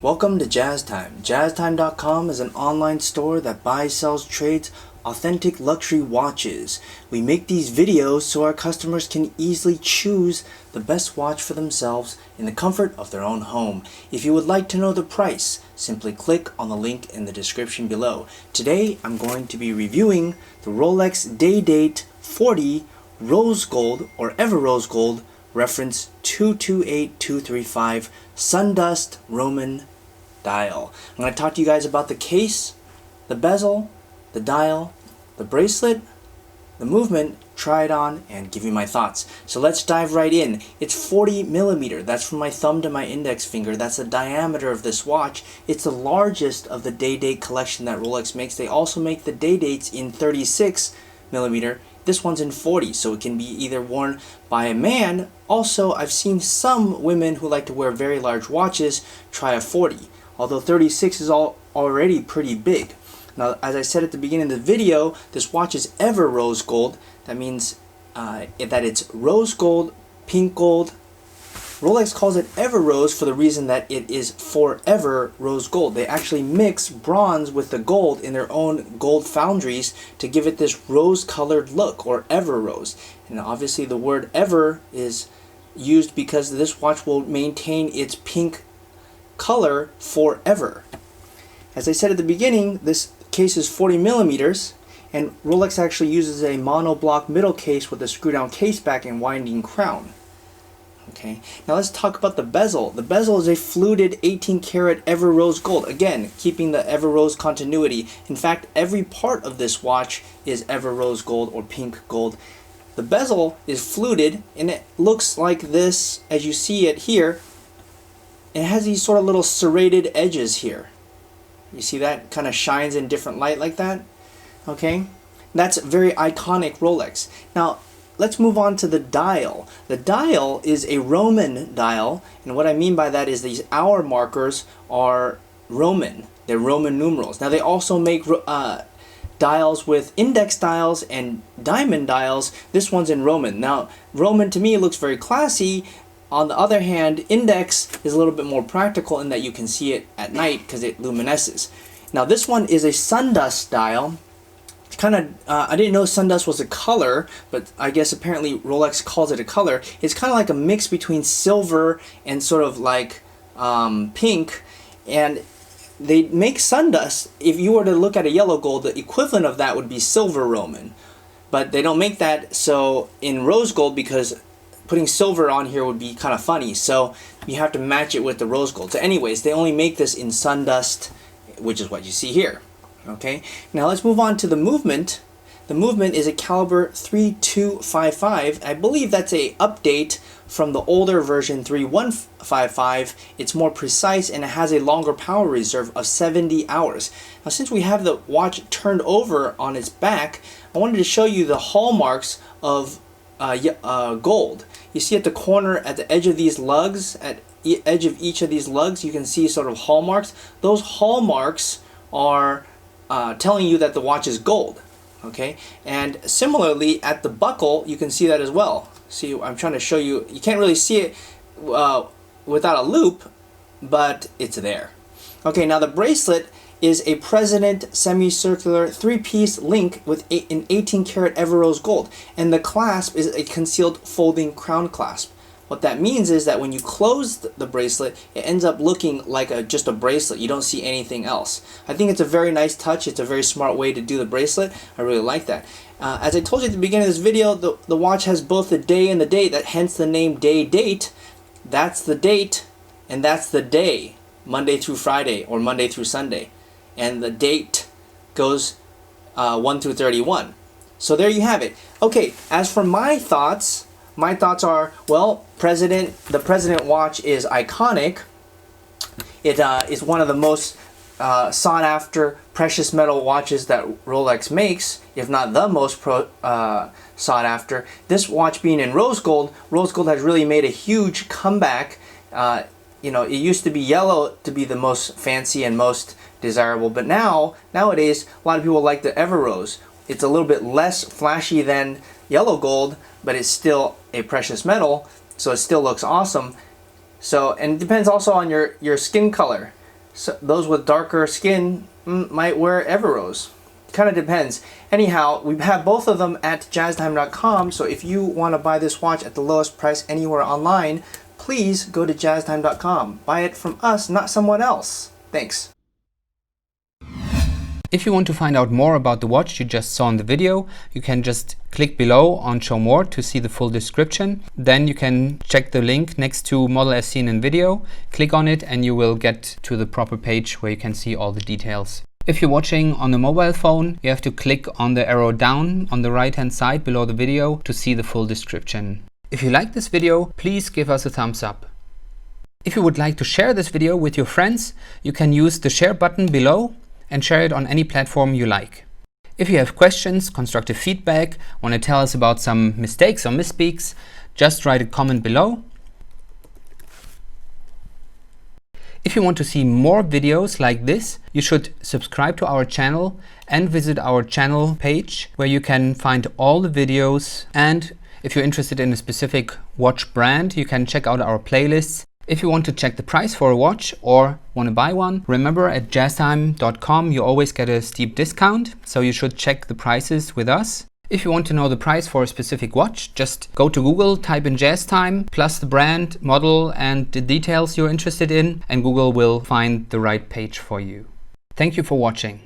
Welcome to Jazz Time. JazzTime.com is an online store that buys, sells, trades authentic luxury watches. We make these videos so our customers can easily choose the best watch for themselves in the comfort of their own home. If you would like to know the price, simply click on the link in the description below. Today I'm going to be reviewing the Rolex Day-Date 40 Rose Gold or Ever Rose Gold reference 228235 Sundust Roman Dial. I'm going to talk to you guys about the case, the bezel, the dial, the bracelet, the movement, try it on, and give you my thoughts. So let's dive right in. It's 40 millimeter. That's from my thumb to my index finger. That's the diameter of this watch. It's the largest of the day-date collection that Rolex makes. They also make the day-dates in 36 millimeter. This one's in 40, so it can be either worn by a man. Also, I've seen some women who like to wear very large watches try a 40, although 36 is already pretty big. Now, as I said at the beginning of the video, this watch is ever rose gold. That means that it's rose gold, pink gold. Rolex calls it ever rose for the reason that it is forever rose gold. They actually mix bronze with the gold in their own gold foundries to give it this rose colored look, or ever rose. And obviously the word ever is used because this watch will maintain its pink color forever. As I said at the beginning, this case is 40 millimeters, and Rolex actually uses a monoblock middle case with a screw down case back and winding crown. Okay, now let's talk about the bezel. The bezel is a fluted 18 karat ever rose gold. Again, keeping the ever rose continuity. In fact, every part of this watch is ever rose gold or pink gold. The bezel is fluted and it looks like this as you see it here. It has these sort of little serrated edges here. You see that? Kind of shines in different light like that. Okay, that's very iconic Rolex. Now, let's move on to the dial. The dial is a Roman dial, and what I mean by that is these hour markers are Roman. They're Roman numerals. Now they also make dials with index dials and diamond dials. This one's in Roman. Now, Roman to me looks very classy. On the other hand, index is a little bit more practical in that you can see it at night because it luminesces. Now this one is a Sundust dial. I didn't know Sundust was a color, but I guess apparently Rolex calls it a color. It's kind of like a mix between silver and sort of like pink, and they make Sundust. If you were to look at a yellow gold, the equivalent of that would be silver Roman, but they don't make that so in rose gold because putting silver on here would be kind of funny, so you have to match it with the rose gold. So anyways, they only make this in Sundust, which is what you see here. Okay, now let's move on to the movement. The movement is a caliber 3255. I believe that's a update from the older version 3155. It's more precise and it has a longer power reserve of 70 hours. Now, since we have the watch turned over on its back, I wanted to show you the hallmarks of gold. You see at the corner, at the edge of these lugs, at the edge of each of these lugs, you can see sort of hallmarks. Those hallmarks are telling you that the watch is gold. Okay, and similarly at the buckle you can see that as well. See, I'm trying to show you, you can't really see it without a loop, but it's there. Okay, now the bracelet is a President semicircular 3-piece link with an 18 karat ever rose gold, and the clasp is a concealed folding crown clasp. What that means is that when you close the bracelet, it ends up looking like just a bracelet. You don't see anything else. I think it's a very nice touch. It's a very smart way to do the bracelet. I really like that. As I told you at the beginning of this video, the watch has both the day and the date, hence the name Day-Date. That's the date, and that's the day, Monday through Friday, or Monday through Sunday. And the date goes 1 through 31. So there you have it. Okay, as for my thoughts are, well, the President watch is iconic. It is one of the most sought after precious metal watches that Rolex makes, if not the most sought after. This watch being in rose gold has really made a huge comeback. You know, it used to be yellow to be the most fancy and most desirable, but nowadays a lot of people like the ever rose. It's a little bit less flashy than yellow gold, but it's still a precious metal, so it still looks awesome. So, and it depends also on your skin color. So those with darker skin might wear Everose. Kind of depends. Anyhow, we have both of them at jazztime.com, so if you want to buy this watch at the lowest price anywhere online, please go to jazztime.com. Buy it from us, not someone else. Thanks. If you want to find out more about the watch you just saw in the video, you can just click below on Show More to see the full description. Then you can check the link next to model as seen in video, click on it and you will get to the proper page where you can see all the details. If you're watching on a mobile phone, you have to click on the arrow down on the right hand side below the video to see the full description. If you like this video, please give us a thumbs up. If you would like to share this video with your friends, you can use the share button below and share it on any platform you like. If you have questions, constructive feedback, want to tell us about some mistakes or misspeaks, just write a comment below. If you want to see more videos like this, you should subscribe to our channel and visit our channel page where you can find all the videos. And if you're interested in a specific watch brand, you can check out our playlists. If you want to check the price for a watch or want to buy one, remember at jazztime.com you always get a steep discount, so you should check the prices with us. If you want to know the price for a specific watch, just go to Google, type in JazzTime, plus the brand, model and the details you're interested in, and Google will find the right page for you. Thank you for watching.